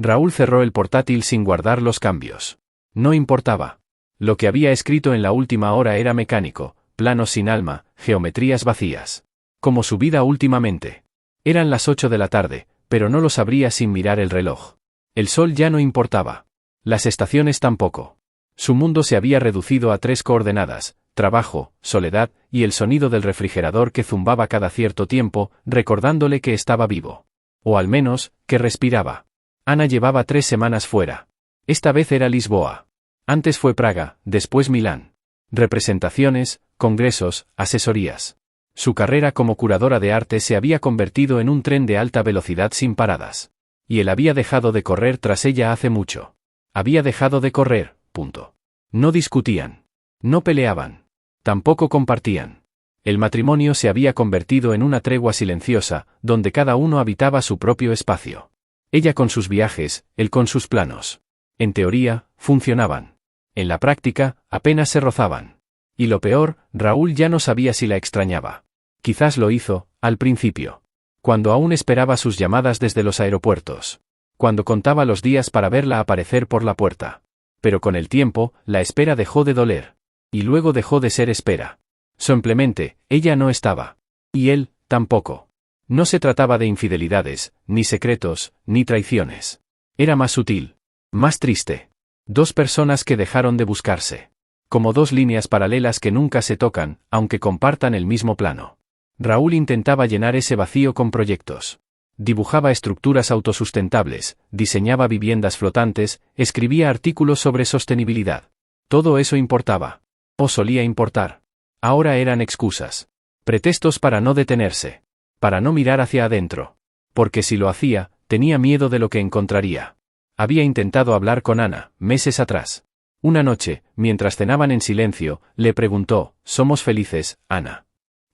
Raúl cerró el portátil sin guardar los cambios. No importaba. Lo que había escrito en la última hora era mecánico, planos sin alma, geometrías vacías. Como su vida últimamente. Eran las 8 de la tarde, pero no lo sabría sin mirar el reloj. El sol ya no importaba. Las estaciones tampoco. Su mundo se había reducido a 3 coordenadas: trabajo, soledad, y el sonido del refrigerador que zumbaba cada cierto tiempo, recordándole que estaba vivo. O al menos, que respiraba. Ana llevaba 3 semanas fuera. Esta vez era Lisboa. Antes fue Praga, después Milán. Representaciones, congresos, asesorías. Su carrera como curadora de arte se había convertido en un tren de alta velocidad sin paradas. Y él había dejado de correr tras ella hace mucho. Había dejado de correr, punto. No discutían. No peleaban. Tampoco compartían. El matrimonio se había convertido en una tregua silenciosa, donde cada uno habitaba su propio espacio. Ella con sus viajes, él con sus planos. En teoría, funcionaban. En la práctica, apenas se rozaban. Y lo peor, Raúl ya no sabía si la extrañaba. Quizás lo hizo, al principio. Cuando aún esperaba sus llamadas desde los aeropuertos. Cuando contaba los días para verla aparecer por la puerta. Pero con el tiempo, la espera dejó de doler. Y luego dejó de ser espera. Simplemente, ella no estaba. Y él, tampoco. No se trataba de infidelidades, ni secretos, ni traiciones. Era más sutil. Más triste. 2 personas que dejaron de buscarse. Como 2 líneas paralelas que nunca se tocan, aunque compartan el mismo plano. Raúl intentaba llenar ese vacío con proyectos. Dibujaba estructuras autosustentables, diseñaba viviendas flotantes, escribía artículos sobre sostenibilidad. Todo eso importaba. O solía importar. Ahora eran excusas. Pretextos para no detenerse. Para no mirar hacia adentro. Porque si lo hacía, tenía miedo de lo que encontraría. Había intentado hablar con Ana, meses atrás. Una noche, mientras cenaban en silencio, le preguntó: ¿somos felices, Ana?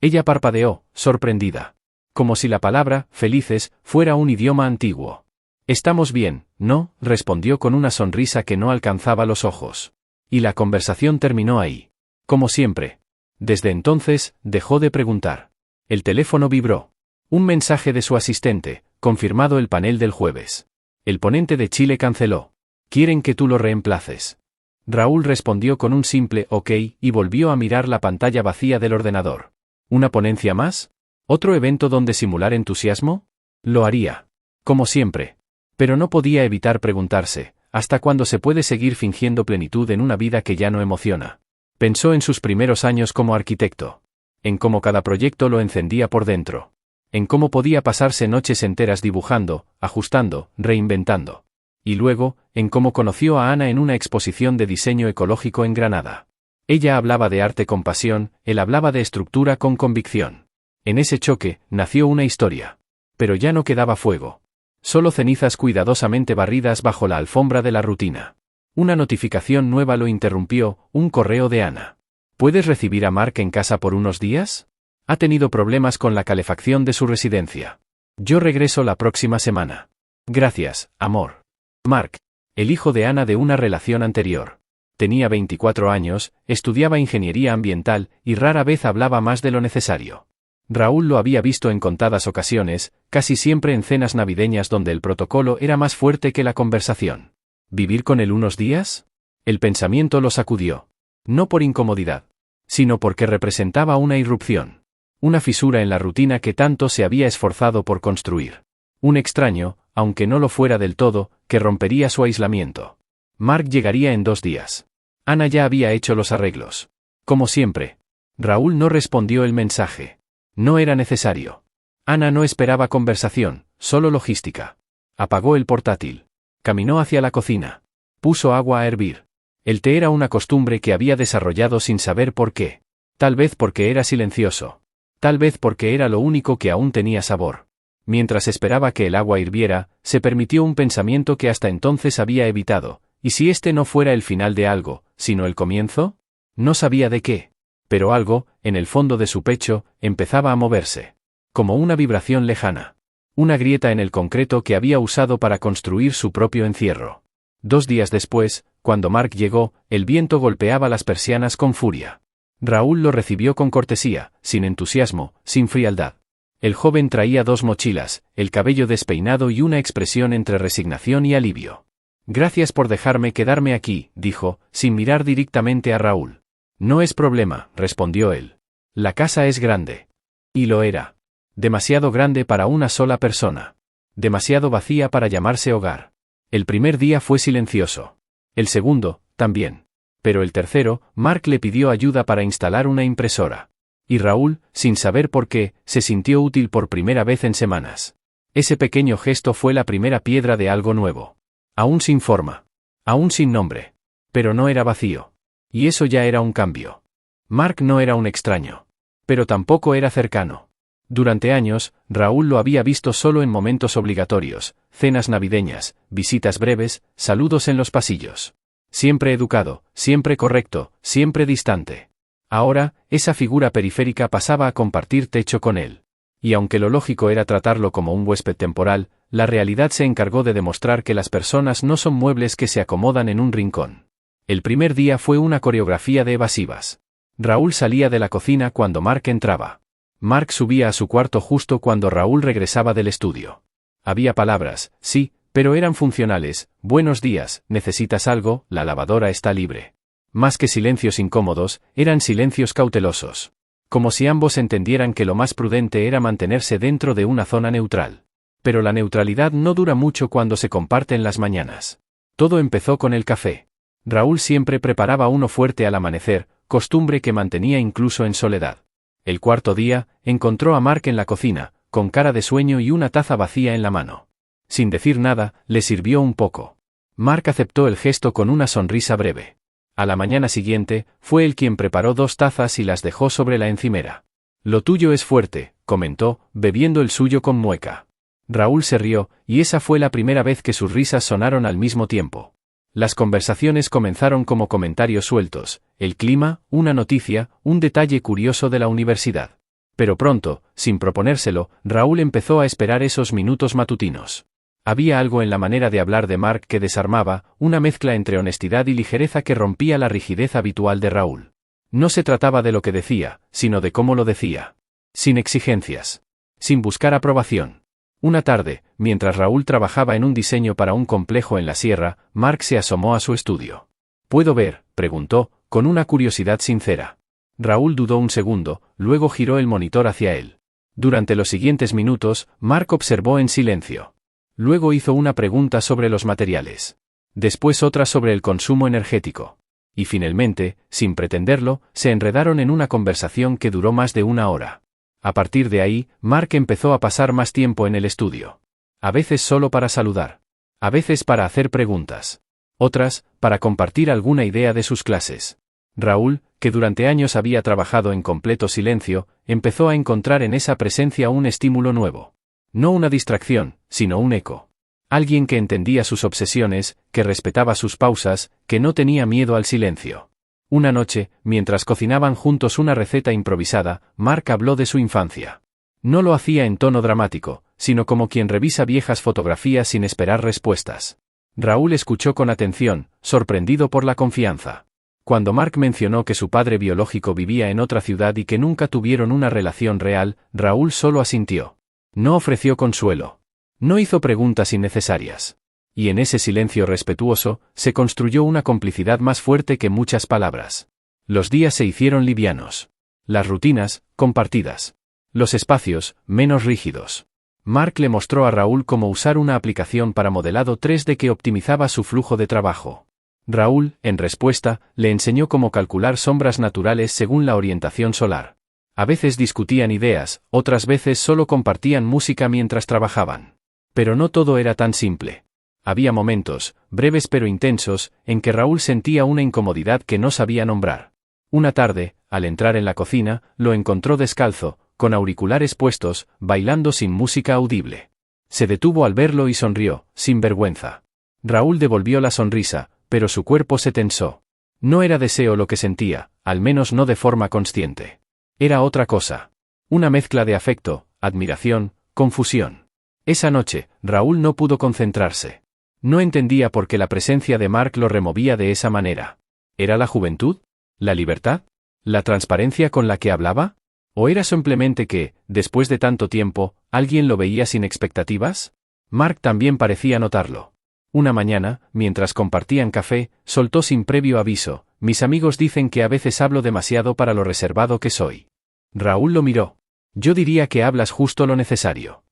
Ella parpadeó, sorprendida. Como si la palabra, felices, fuera un idioma antiguo. Estamos bien, ¿no?, respondió con una sonrisa que no alcanzaba los ojos. Y la conversación terminó ahí. Como siempre. Desde entonces, dejó de preguntar. El teléfono vibró. Un mensaje de su asistente: confirmado el panel del jueves. El ponente de Chile canceló. Quieren que tú lo reemplaces. Raúl respondió con un simple ok y volvió a mirar la pantalla vacía del ordenador. ¿Una ponencia más? ¿Otro evento donde simular entusiasmo? Lo haría. Como siempre. Pero no podía evitar preguntarse: ¿hasta cuándo se puede seguir fingiendo plenitud en una vida que ya no emociona? Pensó en sus primeros años como arquitecto. En cómo cada proyecto lo encendía por dentro. En cómo podía pasarse noches enteras dibujando, ajustando, reinventando. Y luego, en cómo conoció a Ana en una exposición de diseño ecológico en Granada. Ella hablaba de arte con pasión, él hablaba de estructura con convicción. En ese choque, nació una historia. Pero ya no quedaba fuego. Solo cenizas cuidadosamente barridas bajo la alfombra de la rutina. Una notificación nueva lo interrumpió, un correo de Ana. ¿Puedes recibir a Mark en casa por unos días? Ha tenido problemas con la calefacción de su residencia. Yo regreso la próxima semana. Gracias, amor. Mark. El hijo de Ana de una relación anterior. Tenía 24 años, estudiaba ingeniería ambiental, y rara vez hablaba más de lo necesario. Raúl lo había visto en contadas ocasiones, casi siempre en cenas navideñas donde el protocolo era más fuerte que la conversación. ¿Vivir con él unos días? El pensamiento lo sacudió. No por incomodidad, sino porque representaba una irrupción. Una fisura en la rutina que tanto se había esforzado por construir. Un extraño, aunque no lo fuera del todo, que rompería su aislamiento. Mark llegaría en 2 días. Ana ya había hecho los arreglos. Como siempre. Raúl no respondió el mensaje. No era necesario. Ana no esperaba conversación, solo logística. Apagó el portátil. Caminó hacia la cocina. Puso agua a hervir. El té era una costumbre que había desarrollado sin saber por qué. Tal vez porque era silencioso. Tal vez porque era lo único que aún tenía sabor. Mientras esperaba que el agua hirviera, se permitió un pensamiento que hasta entonces había evitado. ¿Y si este no fuera el final de algo, sino el comienzo? No sabía de qué. Pero algo, en el fondo de su pecho, empezaba a moverse. Como una vibración lejana. Una grieta en el concreto que había usado para construir su propio encierro. 2 días después, cuando Mark llegó, el viento golpeaba las persianas con furia. Raúl lo recibió con cortesía, sin entusiasmo, sin frialdad. El joven traía 2 mochilas, el cabello despeinado y una expresión entre resignación y alivio. Gracias por dejarme quedarme aquí, dijo, sin mirar directamente a Raúl. No es problema, respondió él. La casa es grande. Y lo era. Demasiado grande para una sola persona. Demasiado vacía para llamarse hogar. El primer día fue silencioso. El segundo, también. Pero el tercero, Mark le pidió ayuda para instalar una impresora. Y Raúl, sin saber por qué, se sintió útil por primera vez en semanas. Ese pequeño gesto fue la primera piedra de algo nuevo. Aún sin forma. Aún sin nombre. Pero no era vacío. Y eso ya era un cambio. Mark no era un extraño. Pero tampoco era cercano. Durante años, Raúl lo había visto solo en momentos obligatorios, cenas navideñas, visitas breves, saludos en los pasillos. Siempre educado, siempre correcto, siempre distante. Ahora, esa figura periférica pasaba a compartir techo con él. Y aunque lo lógico era tratarlo como un huésped temporal, la realidad se encargó de demostrar que las personas no son muebles que se acomodan en un rincón. El primer día fue una coreografía de evasivas. Raúl salía de la cocina cuando Mark entraba. Mark subía a su cuarto justo cuando Raúl regresaba del estudio. Había palabras, sí, pero eran funcionales. Buenos días, ¿necesitas algo? La lavadora está libre. Más que silencios incómodos, eran silencios cautelosos. Como si ambos entendieran que lo más prudente era mantenerse dentro de una zona neutral. Pero la neutralidad no dura mucho cuando se comparten las mañanas. Todo empezó con el café. Raúl siempre preparaba uno fuerte al amanecer, costumbre que mantenía incluso en soledad. El cuarto día, encontró a Mark en la cocina, con cara de sueño y una taza vacía en la mano. Sin decir nada, le sirvió un poco. Mark aceptó el gesto con una sonrisa breve. A la mañana siguiente, fue él quien preparó 2 tazas y las dejó sobre la encimera. Lo tuyo es fuerte, comentó, bebiendo el suyo con mueca. Raúl se rió, y esa fue la primera vez que sus risas sonaron al mismo tiempo. Las conversaciones comenzaron como comentarios sueltos, el clima, una noticia, un detalle curioso de la universidad. Pero pronto, sin proponérselo, Raúl empezó a esperar esos minutos matutinos. Había algo en la manera de hablar de Mark que desarmaba, una mezcla entre honestidad y ligereza que rompía la rigidez habitual de Raúl. No se trataba de lo que decía, sino de cómo lo decía. Sin exigencias. Sin buscar aprobación. Una tarde, mientras Raúl trabajaba en un diseño para un complejo en la sierra, Mark se asomó a su estudio. ¿Puedo ver?, preguntó, con una curiosidad sincera. Raúl dudó un segundo, luego giró el monitor hacia él. Durante los siguientes minutos, Mark observó en silencio. Luego hizo una pregunta sobre los materiales. Después otra sobre el consumo energético. Y finalmente, sin pretenderlo, se enredaron en una conversación que duró más de 1 hora. A partir de ahí, Mark empezó a pasar más tiempo en el estudio. A veces solo para saludar. A veces para hacer preguntas. Otras, para compartir alguna idea de sus clases. Raúl, que durante años había trabajado en completo silencio, empezó a encontrar en esa presencia un estímulo nuevo. No una distracción, sino un eco. Alguien que entendía sus obsesiones, que respetaba sus pausas, que no tenía miedo al silencio. Una noche, mientras cocinaban juntos una receta improvisada, Mark habló de su infancia. No lo hacía en tono dramático, sino como quien revisa viejas fotografías sin esperar respuestas. Raúl escuchó con atención, sorprendido por la confianza. Cuando Mark mencionó que su padre biológico vivía en otra ciudad y que nunca tuvieron una relación real, Raúl solo asintió. No ofreció consuelo. No hizo preguntas innecesarias. Y en ese silencio respetuoso, se construyó una complicidad más fuerte que muchas palabras. Los días se hicieron livianos. Las rutinas, compartidas. Los espacios, menos rígidos. Mark le mostró a Raúl cómo usar una aplicación para modelado 3D que optimizaba su flujo de trabajo. Raúl, en respuesta, le enseñó cómo calcular sombras naturales según la orientación solar. A veces discutían ideas, otras veces solo compartían música mientras trabajaban. Pero no todo era tan simple. Había momentos, breves pero intensos, en que Raúl sentía una incomodidad que no sabía nombrar. Una tarde, al entrar en la cocina, lo encontró descalzo, con auriculares puestos, bailando sin música audible. Se detuvo al verlo y sonrió, sin vergüenza. Raúl devolvió la sonrisa, pero su cuerpo se tensó. No era deseo lo que sentía, al menos no de forma consciente. Era otra cosa. Una mezcla de afecto, admiración, confusión. Esa noche, Raúl no pudo concentrarse. No entendía por qué la presencia de Mark lo removía de esa manera. ¿Era la juventud? ¿La libertad? ¿La transparencia con la que hablaba? ¿O era simplemente que, después de tanto tiempo, alguien lo veía sin expectativas? Mark también parecía notarlo. Una mañana, mientras compartían café, soltó sin previo aviso: mis amigos dicen que a veces hablo demasiado para lo reservado que soy. Raúl lo miró. Yo diría que hablas justo lo necesario.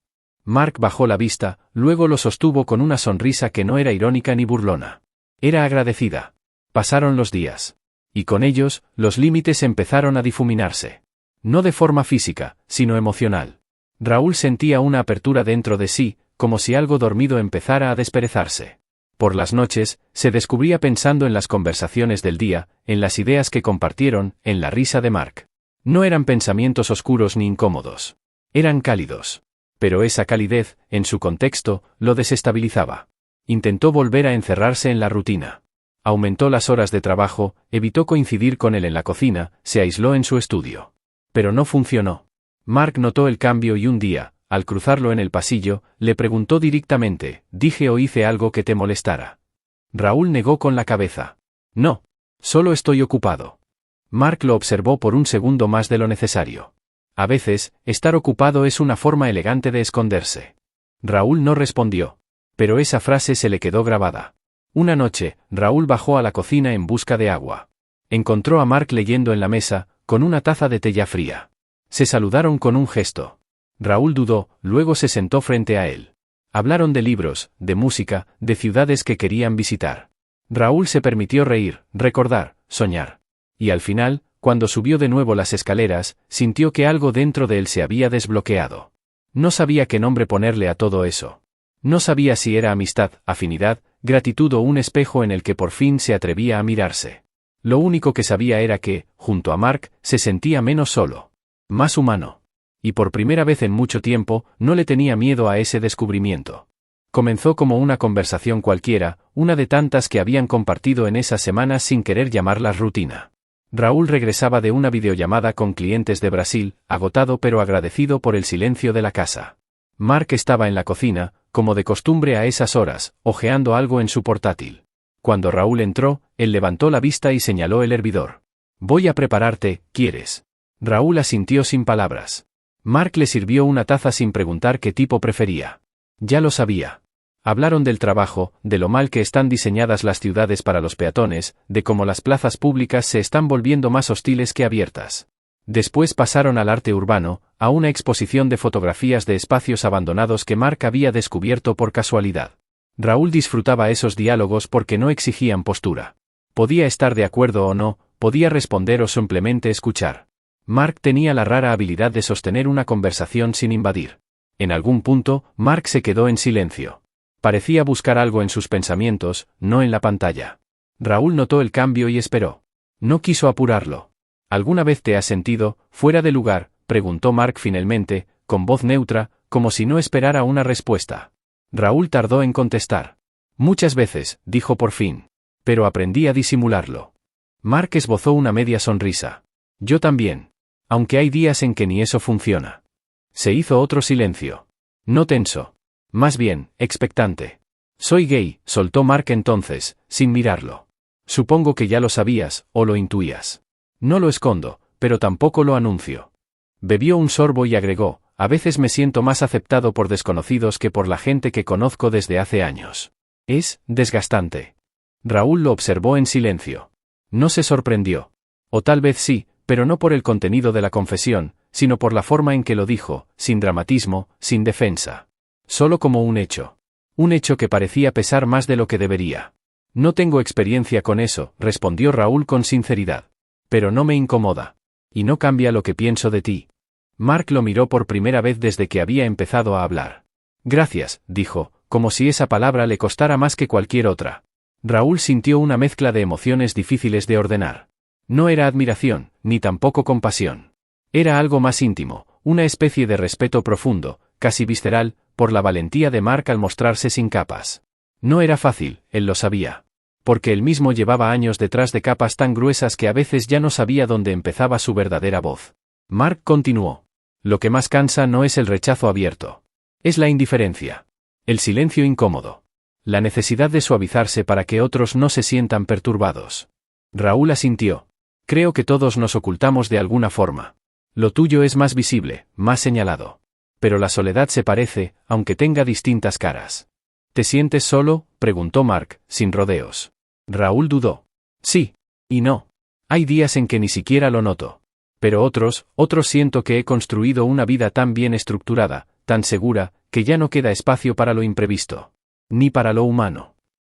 Mark bajó la vista, luego lo sostuvo con una sonrisa que no era irónica ni burlona. Era agradecida. Pasaron los días. Y con ellos, los límites empezaron a difuminarse. No de forma física, sino emocional. Raúl sentía una apertura dentro de sí, como si algo dormido empezara a desperezarse. Por las noches, se descubría pensando en las conversaciones del día, en las ideas que compartieron, en la risa de Mark. No eran pensamientos oscuros ni incómodos. Eran cálidos. Pero esa calidez, en su contexto, lo desestabilizaba. Intentó volver a encerrarse en la rutina. Aumentó las horas de trabajo, evitó coincidir con él en la cocina, se aisló en su estudio. Pero no funcionó. Mark notó el cambio y un día, al cruzarlo en el pasillo, le preguntó directamente: ¿dije o hice algo que te molestara? Raúl negó con la cabeza. No. Solo estoy ocupado. Mark lo observó por un segundo más de lo necesario. A veces, estar ocupado es una forma elegante de esconderse. Raúl no respondió. Pero esa frase se le quedó grabada. Una noche, Raúl bajó a la cocina en busca de agua. Encontró a Mark leyendo en la mesa, con una taza de té ya fría. Se saludaron con un gesto. Raúl dudó, luego se sentó frente a él. Hablaron de libros, de música, de ciudades que querían visitar. Raúl se permitió reír, recordar, soñar. Y al final, cuando subió de nuevo las escaleras, sintió que algo dentro de él se había desbloqueado. No sabía qué nombre ponerle a todo eso. No sabía si era amistad, afinidad, gratitud o un espejo en el que por fin se atrevía a mirarse. Lo único que sabía era que, junto a Mark, se sentía menos solo. Más humano. Y por primera vez en mucho tiempo, no le tenía miedo a ese descubrimiento. Comenzó como una conversación cualquiera, una de tantas que habían compartido en esas semanas sin querer llamarlas rutina. Raúl regresaba de una videollamada con clientes de Brasil, agotado pero agradecido por el silencio de la casa. Mark estaba en la cocina, como de costumbre a esas horas, hojeando algo en su portátil. Cuando Raúl entró, él levantó la vista y señaló el hervidor. «Voy a prepararte, ¿quieres?». Raúl asintió sin palabras. Mark le sirvió una taza sin preguntar qué tipo prefería. Ya lo sabía. Hablaron del trabajo, de lo mal que están diseñadas las ciudades para los peatones, de cómo las plazas públicas se están volviendo más hostiles que abiertas. Después pasaron al arte urbano, a una exposición de fotografías de espacios abandonados que Mark había descubierto por casualidad. Raúl disfrutaba esos diálogos porque no exigían postura. Podía estar de acuerdo o no, podía responder o simplemente escuchar. Mark tenía la rara habilidad de sostener una conversación sin invadir. En algún punto, Mark se quedó en silencio. Parecía buscar algo en sus pensamientos, no en la pantalla. Raúl notó el cambio y esperó. No quiso apurarlo. ¿Alguna vez te has sentido fuera de lugar?, preguntó Mark finalmente, con voz neutra, como si no esperara una respuesta. Raúl tardó en contestar. Muchas veces, dijo por fin. Pero aprendí a disimularlo. Mark esbozó una media sonrisa. Yo también. Aunque hay días en que ni eso funciona. Se hizo otro silencio. No tenso. Más bien, expectante. Soy gay, soltó Mark entonces, sin mirarlo. Supongo que ya lo sabías, o lo intuías. No lo escondo, pero tampoco lo anuncio. Bebió un sorbo y agregó: a veces me siento más aceptado por desconocidos que por la gente que conozco desde hace años. Es desgastante. Raúl lo observó en silencio. No se sorprendió. O tal vez sí, pero no por el contenido de la confesión, sino por la forma en que lo dijo, sin dramatismo, sin defensa. Solo como un hecho. Un hecho que parecía pesar más de lo que debería. No tengo experiencia con eso, respondió Raúl con sinceridad. Pero no me incomoda. Y no cambia lo que pienso de ti. Mark lo miró por primera vez desde que había empezado a hablar. Gracias, dijo, como si esa palabra le costara más que cualquier otra. Raúl sintió una mezcla de emociones difíciles de ordenar. No era admiración, ni tampoco compasión. Era algo más íntimo, una especie de respeto profundo, casi visceral, por la valentía de Mark al mostrarse sin capas. No era fácil, él lo sabía. Porque él mismo llevaba años detrás de capas tan gruesas que a veces ya no sabía dónde empezaba su verdadera voz. Mark continuó. Lo que más cansa no es el rechazo abierto. Es la indiferencia. El silencio incómodo. La necesidad de suavizarse para que otros no se sientan perturbados. Raúl asintió. Creo que todos nos ocultamos de alguna forma. Lo tuyo es más visible, más señalado. Pero la soledad se parece, aunque tenga distintas caras. ¿Te sientes solo?, preguntó Mark, sin rodeos. Raúl dudó. Sí. Y no. Hay días en que ni siquiera lo noto. Pero otros siento que he construido una vida tan bien estructurada, tan segura, que ya no queda espacio para lo imprevisto. Ni para lo humano.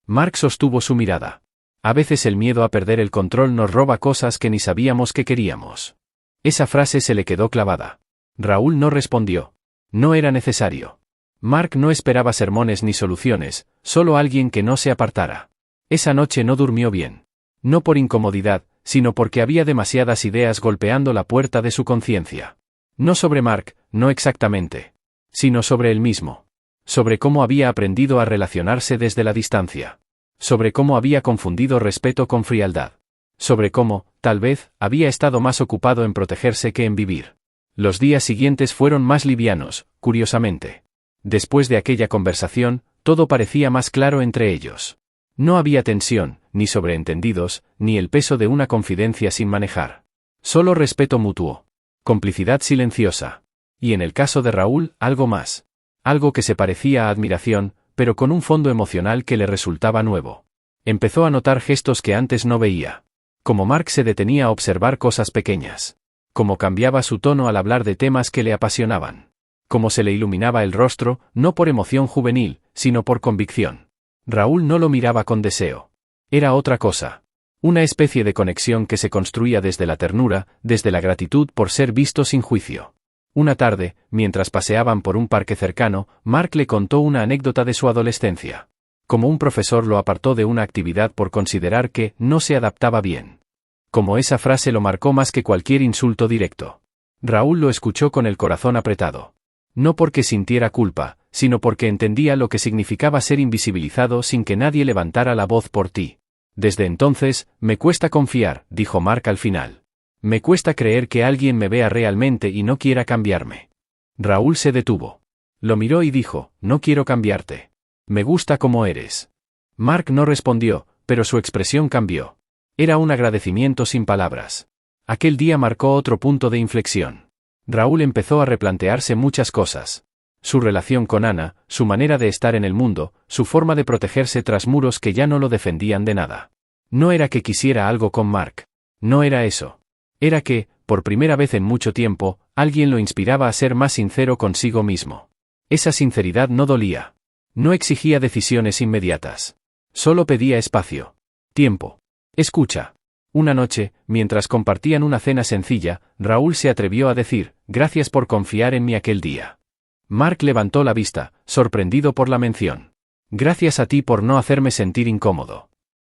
Mark sostuvo su mirada. A veces el miedo a perder el control nos roba cosas que ni sabíamos que queríamos. Esa frase se le quedó clavada. Raúl no respondió. No era necesario. Mark no esperaba sermones ni soluciones, solo alguien que no se apartara. Esa noche no durmió bien. No por incomodidad, sino porque había demasiadas ideas golpeando la puerta de su conciencia. No sobre Mark, no exactamente. Sino sobre él mismo. Sobre cómo había aprendido a relacionarse desde la distancia. Sobre cómo había confundido respeto con frialdad. Sobre cómo, tal vez, había estado más ocupado en protegerse que en vivir. Los días siguientes fueron más livianos, curiosamente. Después de aquella conversación, todo parecía más claro entre ellos. No había tensión, ni sobreentendidos, ni el peso de una confidencia sin manejar. Solo respeto mutuo. Complicidad silenciosa. Y en el caso de Raúl, algo más. Algo que se parecía a admiración, pero con un fondo emocional que le resultaba nuevo. Empezó a notar gestos que antes no veía. Como Mark se detenía a observar cosas pequeñas. Cómo cambiaba su tono al hablar de temas que le apasionaban. Cómo se le iluminaba el rostro, no por emoción juvenil, sino por convicción. Raúl no lo miraba con deseo. Era otra cosa. Una especie de conexión que se construía desde la ternura, desde la gratitud por ser visto sin juicio. Una tarde, mientras paseaban por un parque cercano, Mark le contó una anécdota de su adolescencia. Como un profesor lo apartó de una actividad por considerar que no se adaptaba bien. Como esa frase lo marcó más que cualquier insulto directo. Raúl lo escuchó con el corazón apretado. No porque sintiera culpa, sino porque entendía lo que significaba ser invisibilizado sin que nadie levantara la voz por ti. Desde entonces, me cuesta confiar, dijo Mark al final. Me cuesta creer que alguien me vea realmente y no quiera cambiarme. Raúl se detuvo. Lo miró y dijo, no quiero cambiarte. Me gusta como eres. Mark no respondió, pero su expresión cambió. Era un agradecimiento sin palabras. Aquel día marcó otro punto de inflexión. Raúl empezó a replantearse muchas cosas. Su relación con Ana, su manera de estar en el mundo, su forma de protegerse tras muros que ya no lo defendían de nada. No era que quisiera algo con Mark. No era eso. Era que, por primera vez en mucho tiempo, alguien lo inspiraba a ser más sincero consigo mismo. Esa sinceridad no dolía. No exigía decisiones inmediatas. Solo pedía espacio. Tiempo. Escucha. Una noche, mientras compartían una cena sencilla, Raúl se atrevió a decir, gracias por confiar en mí aquel día. Mark levantó la vista, sorprendido por la mención. Gracias a ti por no hacerme sentir incómodo.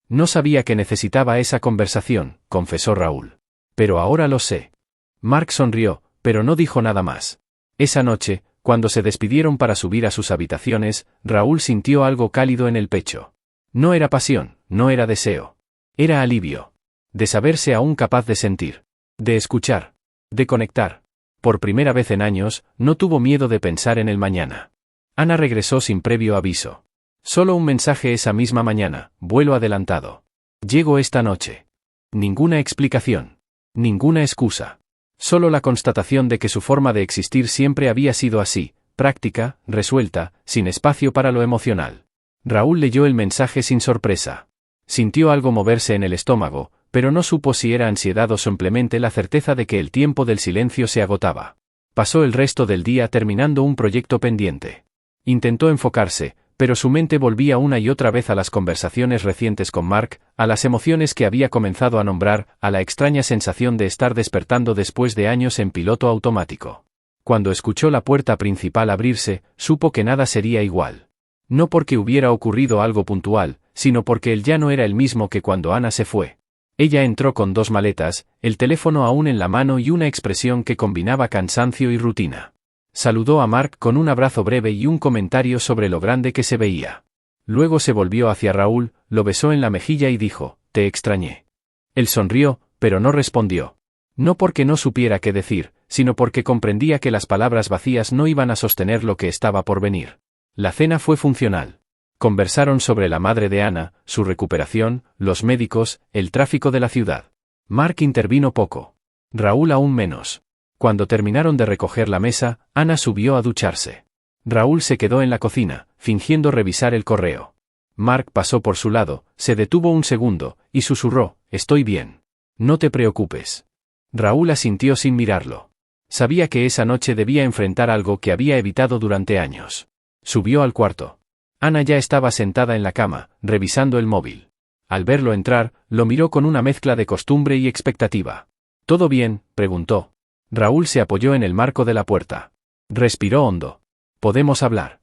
No sabía que necesitaba esa conversación, confesó Raúl. Pero ahora lo sé. Mark sonrió, pero no dijo nada más. Esa noche, cuando se despidieron para subir a sus habitaciones, Raúl sintió algo cálido en el pecho. No era pasión, no era deseo. Era alivio. De saberse aún capaz de sentir. De escuchar. De conectar. Por primera vez en años, no tuvo miedo de pensar en el mañana. Ana regresó sin previo aviso. Solo un mensaje esa misma mañana, vuelo adelantado. Llego esta noche. Ninguna explicación. Ninguna excusa. Solo la constatación de que su forma de existir siempre había sido así, práctica, resuelta, sin espacio para lo emocional. Raúl leyó el mensaje sin sorpresa. Sintió algo moverse en el estómago, pero no supo si era ansiedad o simplemente la certeza de que el tiempo del silencio se agotaba. Pasó el resto del día terminando un proyecto pendiente. Intentó enfocarse, pero su mente volvía una y otra vez a las conversaciones recientes con Mark, a las emociones que había comenzado a nombrar, a la extraña sensación de estar despertando después de años en piloto automático. Cuando escuchó la puerta principal abrirse, supo que nada sería igual. No porque hubiera ocurrido algo puntual, sino porque él ya no era el mismo que cuando Ana se fue. Ella entró con 2 maletas, el teléfono aún en la mano y una expresión que combinaba cansancio y rutina. Saludó a Mark con un abrazo breve y un comentario sobre lo grande que se veía. Luego se volvió hacia Raúl, lo besó en la mejilla y dijo, «Te extrañé». Él sonrió, pero no respondió. No porque no supiera qué decir, sino porque comprendía que las palabras vacías no iban a sostener lo que estaba por venir. La cena fue funcional. Conversaron sobre la madre de Ana, su recuperación, los médicos, el tráfico de la ciudad. Mark intervino poco. Raúl aún menos. Cuando terminaron de recoger la mesa, Ana subió a ducharse. Raúl se quedó en la cocina, fingiendo revisar el correo. Mark pasó por su lado, se detuvo un segundo, y susurró: «Estoy bien. No te preocupes». Raúl asintió sin mirarlo. Sabía que esa noche debía enfrentar algo que había evitado durante años. Subió al cuarto. Ana ya estaba sentada en la cama, revisando el móvil. Al verlo entrar, lo miró con una mezcla de costumbre y expectativa. «¿Todo bien?», preguntó. Raúl se apoyó en el marco de la puerta. Respiró hondo. «¿Podemos hablar?».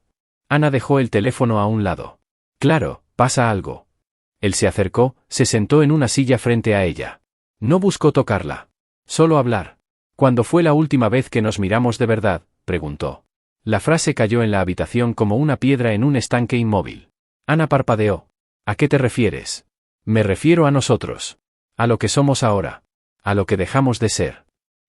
Ana dejó el teléfono a un lado. «Claro, pasa algo». Él se acercó, se sentó en una silla frente a ella. No buscó tocarla. Solo hablar. «¿Cuándo fue la última vez que nos miramos de verdad?», preguntó. La frase cayó en la habitación como una piedra en un estanque inmóvil. Ana parpadeó. «¿A qué te refieres?». «Me refiero a nosotros. A lo que somos ahora. A lo que dejamos de ser».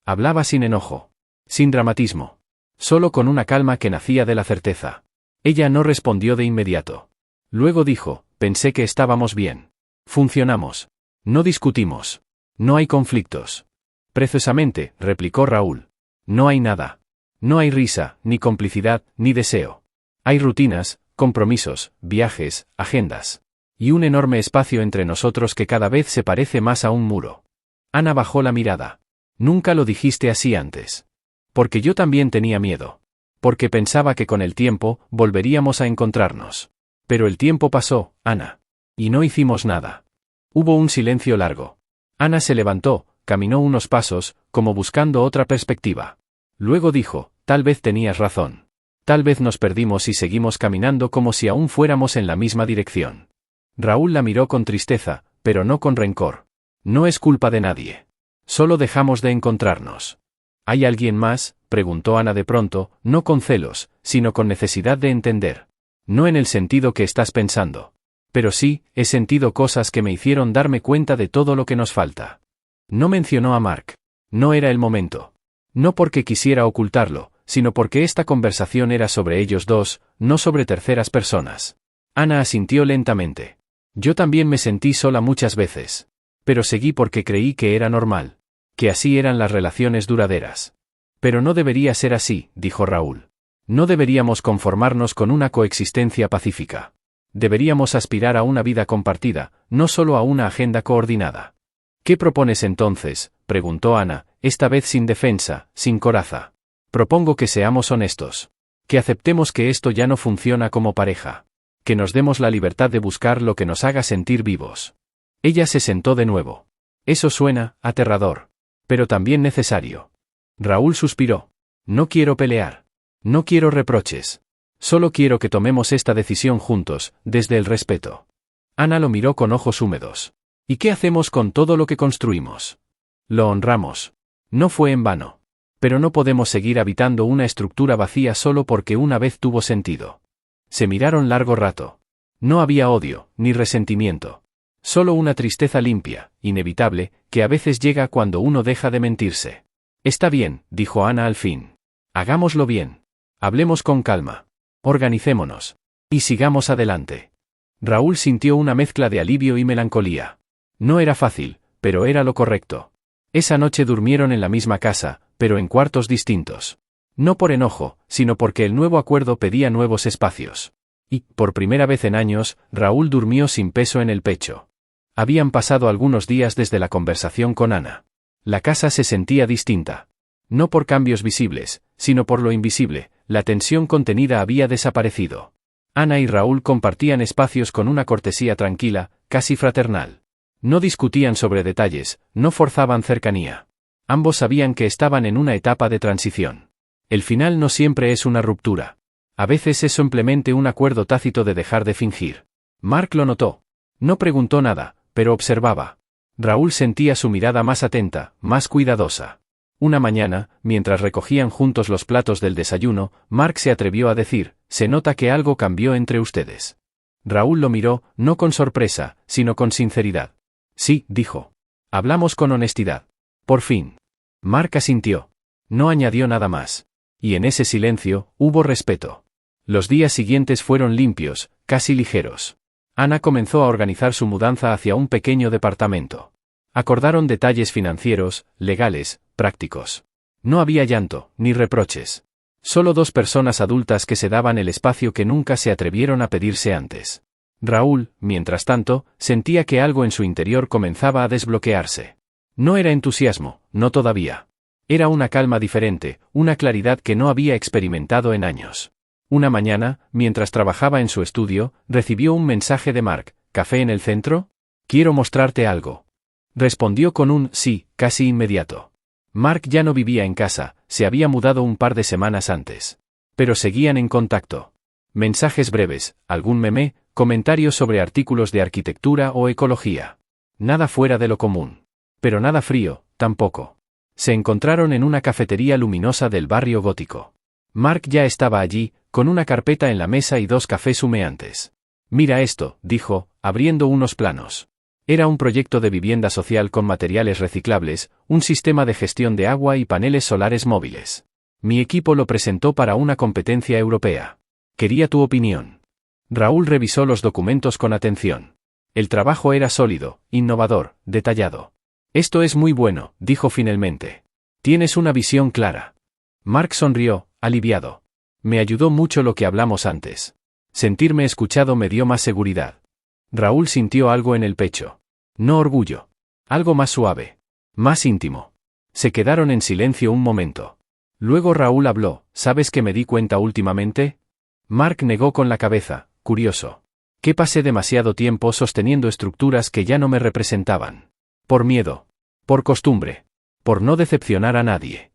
Hablaba sin enojo. Sin dramatismo. Solo con una calma que nacía de la certeza. Ella no respondió de inmediato. Luego dijo: «Pensé que estábamos bien. Funcionamos. No discutimos. No hay conflictos». «Precisamente», replicó Raúl. «No hay nada. No hay risa, ni complicidad, ni deseo. Hay rutinas, compromisos, viajes, agendas. Y un enorme espacio entre nosotros que cada vez se parece más a un muro». Ana bajó la mirada. «Nunca lo dijiste así antes». «Porque yo también tenía miedo. Porque pensaba que con el tiempo, volveríamos a encontrarnos. Pero el tiempo pasó, Ana. Y no hicimos nada». Hubo un silencio largo. Ana se levantó, caminó unos pasos, como buscando otra perspectiva. Luego dijo: «Tal vez tenías razón. Tal vez nos perdimos y seguimos caminando como si aún fuéramos en la misma dirección». Raúl la miró con tristeza, pero no con rencor. «No es culpa de nadie. Solo dejamos de encontrarnos». «¿Hay alguien más?», preguntó Ana de pronto, no con celos, sino con necesidad de entender. «No en el sentido que estás pensando. Pero sí, he sentido cosas que me hicieron darme cuenta de todo lo que nos falta». No mencionó a Mark. No era el momento. No porque quisiera ocultarlo, sino porque esta conversación era sobre ellos dos, no sobre terceras personas. Ana asintió lentamente. «Yo también me sentí sola muchas veces. Pero seguí porque creí que era normal. Que así eran las relaciones duraderas». «Pero no debería ser así», dijo Raúl. «No deberíamos conformarnos con una coexistencia pacífica. Deberíamos aspirar a una vida compartida, no solo a una agenda coordinada». «¿Qué propones entonces?», preguntó Ana, esta vez sin defensa, sin coraza. «Propongo que seamos honestos. Que aceptemos que esto ya no funciona como pareja. Que nos demos la libertad de buscar lo que nos haga sentir vivos». Ella se sentó de nuevo. «Eso suena aterrador. Pero también necesario». Raúl suspiró. «No quiero pelear. No quiero reproches. Solo quiero que tomemos esta decisión juntos, desde el respeto». Ana lo miró con ojos húmedos. «¿Y qué hacemos con todo lo que construimos?». «Lo honramos. No fue en vano. Pero no podemos seguir habitando una estructura vacía solo porque una vez tuvo sentido». Se miraron largo rato. No había odio, ni resentimiento. Solo una tristeza limpia, inevitable, que a veces llega cuando uno deja de mentirse. «Está bien», dijo Ana al fin. «Hagámoslo bien. Hablemos con calma. Organicémonos. Y sigamos adelante». Raúl sintió una mezcla de alivio y melancolía. No era fácil, pero era lo correcto. Esa noche durmieron en la misma casa, pero en cuartos distintos. No por enojo, sino porque el nuevo acuerdo pedía nuevos espacios. Y, por primera vez en años, Raúl durmió sin peso en el pecho. Habían pasado algunos días desde la conversación con Ana. La casa se sentía distinta. No por cambios visibles, sino por lo invisible, la tensión contenida había desaparecido. Ana y Raúl compartían espacios con una cortesía tranquila, casi fraternal. No discutían sobre detalles, no forzaban cercanía. Ambos sabían que estaban en una etapa de transición. El final no siempre es una ruptura. A veces es simplemente un acuerdo tácito de dejar de fingir. Mark lo notó. No preguntó nada, pero observaba. Raúl sentía su mirada más atenta, más cuidadosa. Una mañana, mientras recogían juntos los platos del desayuno, Mark se atrevió a decir: «Se nota que algo cambió entre ustedes». Raúl lo miró, no con sorpresa, sino con sinceridad. «Sí», dijo. «Hablamos con honestidad. Por fin». Mark asintió. No añadió nada más. Y en ese silencio, hubo respeto. Los días siguientes fueron limpios, casi ligeros. Ana comenzó a organizar su mudanza hacia un pequeño departamento. Acordaron detalles financieros, legales, prácticos. No había llanto, ni reproches. Solo dos personas adultas que se daban el espacio que nunca se atrevieron a pedirse antes. Raúl, mientras tanto, sentía que algo en su interior comenzaba a desbloquearse. No era entusiasmo, no todavía. Era una calma diferente, una claridad que no había experimentado en años. Una mañana, mientras trabajaba en su estudio, recibió un mensaje de Mark. ¿Café en el centro? Quiero mostrarte algo. Respondió con un sí, casi inmediato. Mark ya no vivía en casa, se había mudado un par de semanas antes. Pero seguían en contacto. Mensajes breves, algún meme, comentarios sobre artículos de arquitectura o ecología. Nada fuera de lo común. Pero nada frío, tampoco. Se encontraron en una cafetería luminosa del barrio gótico. Mark ya estaba allí, con una carpeta en la mesa y dos cafés humeantes. Mira esto, dijo, abriendo unos planos. Era un proyecto de vivienda social con materiales reciclables, un sistema de gestión de agua y paneles solares móviles. Mi equipo lo presentó para una competencia europea. Quería tu opinión. Raúl revisó los documentos con atención. El trabajo era sólido, innovador, detallado. Esto es muy bueno, dijo finalmente. Tienes una visión clara. Mark sonrió, aliviado. Me ayudó mucho lo que hablamos antes. Sentirme escuchado me dio más seguridad. Raúl sintió algo en el pecho. No orgullo. Algo más suave. Más íntimo. Se quedaron en silencio un momento. Luego Raúl habló. ¿Sabes qué me di cuenta últimamente? Mark negó con la cabeza, curioso. Que pasé demasiado tiempo sosteniendo estructuras que ya no me representaban. Por miedo. Por costumbre. Por no decepcionar a nadie.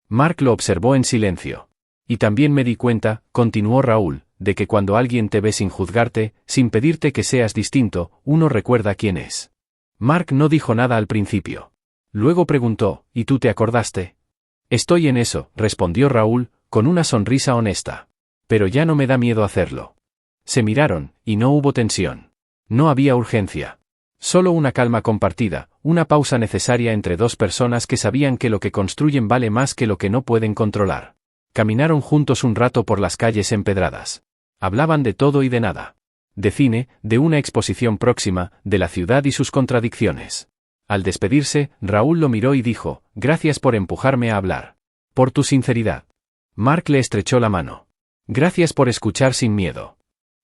Mark lo observó en silencio. Y también me di cuenta, continuó Raúl, de que cuando alguien te ve sin juzgarte, sin pedirte que seas distinto, uno recuerda quién es. Mark no dijo nada al principio. Luego preguntó, ¿y tú te acordaste? Estoy en eso, respondió Raúl, con una sonrisa honesta. Pero ya no me da miedo hacerlo. Se miraron, y no hubo tensión. No había urgencia. Solo una calma compartida, una pausa necesaria entre dos personas que sabían que lo que construyen vale más que lo que no pueden controlar. Caminaron juntos un rato por las calles empedradas. Hablaban de todo y de nada. De cine, de una exposición próxima, de la ciudad y sus contradicciones. Al despedirse, Raúl lo miró y dijo, gracias por empujarme a hablar. Por tu sinceridad. Mark le estrechó la mano. Gracias por escuchar sin miedo.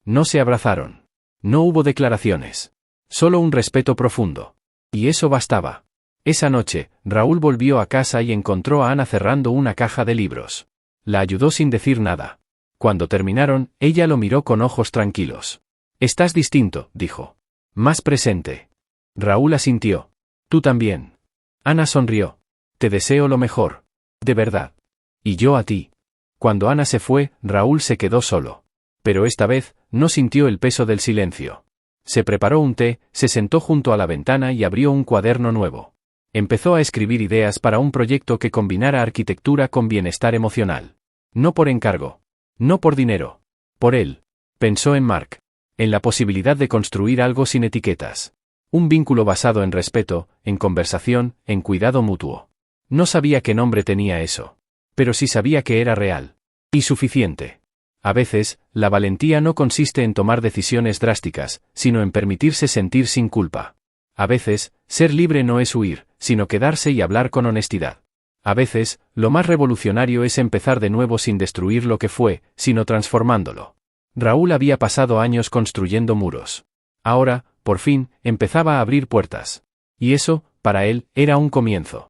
No se abrazaron. No hubo declaraciones. Solo un respeto profundo. Y eso bastaba. Esa noche, Raúl volvió a casa y encontró a Ana cerrando una caja de libros. La ayudó sin decir nada. Cuando terminaron, ella lo miró con ojos tranquilos. Estás distinto, dijo. Más presente. Raúl asintió. Tú también. Ana sonrió. Te deseo lo mejor. De verdad. Y yo a ti. Cuando Ana se fue, Raúl se quedó solo. Pero esta vez, no sintió el peso del silencio. Se preparó un té, se sentó junto a la ventana y abrió un cuaderno nuevo. Empezó a escribir ideas para un proyecto que combinara arquitectura con bienestar emocional. No por encargo. No por dinero. Por él. Pensó en Mark. En la posibilidad de construir algo sin etiquetas. Un vínculo basado en respeto, en conversación, en cuidado mutuo. No sabía qué nombre tenía eso. Pero sí sabía que era real. Y suficiente. A veces, la valentía no consiste en tomar decisiones drásticas, sino en permitirse sentir sin culpa. A veces, ser libre no es huir, sino quedarse y hablar con honestidad. A veces, lo más revolucionario es empezar de nuevo sin destruir lo que fue, sino transformándolo. Raúl había pasado años construyendo muros. Ahora, por fin, empezaba a abrir puertas. Y eso, para él, era un comienzo.